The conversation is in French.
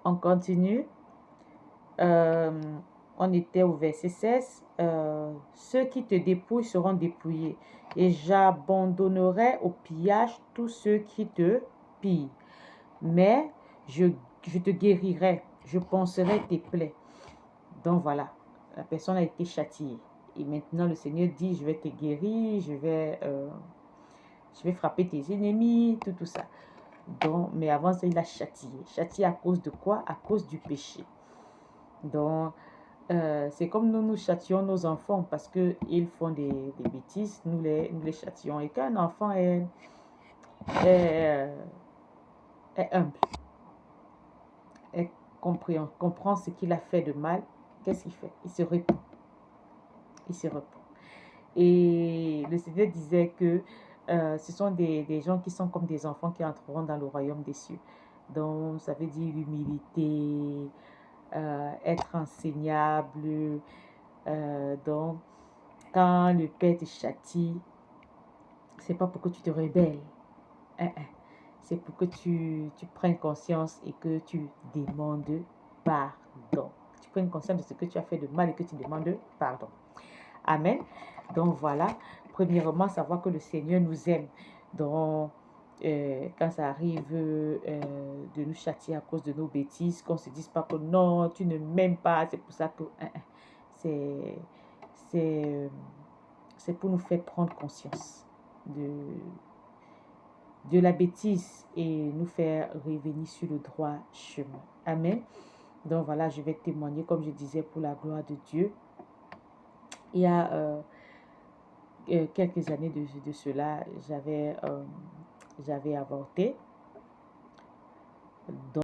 On continue. On était au verset 16. Ceux qui te dépouillent seront dépouillés, et j'abandonnerai au pillage tous ceux qui te pillent. Mais je te guérirai, je panserai tes plaies. Donc voilà, la personne a été châtiée. Et maintenant le Seigneur dit, je vais te guérir, je vais frapper tes ennemis, tout ça. Donc, mais avant ça, il a châtié. Châtié à cause de quoi? À cause du péché. Donc, c'est comme nous châtions nos enfants parce qu'ils font des bêtises, nous les châtions. Et quand un enfant est, est humble, comprend ce qu'il a fait de mal, qu'est-ce qu'il fait? Il se repent. Il se repent. Et le Seigneur disait que ce sont des gens qui sont comme des enfants qui entreront dans le royaume des cieux. Donc, ça veut dire l'humilité, être enseignable. Donc, quand le Père te châtie, c'est pas pour que tu te rebelles. C'est pour que tu prennes conscience et que tu demandes pardon. Tu prennes conscience de ce que tu as fait de mal et que tu demandes pardon. Amen. Donc voilà, premièrement, savoir que le Seigneur nous aime. Donc, quand ça arrive de nous châtier à cause de nos bêtises, qu'on ne se dise pas que non, tu ne m'aimes pas, c'est pour ça que... c'est c'est pour nous faire prendre conscience de la bêtise et nous faire revenir sur le droit chemin. Amen. Donc voilà, je vais témoigner, comme je disais, pour la gloire de Dieu. Il y a quelques années de cela, j'avais avorté. Donc,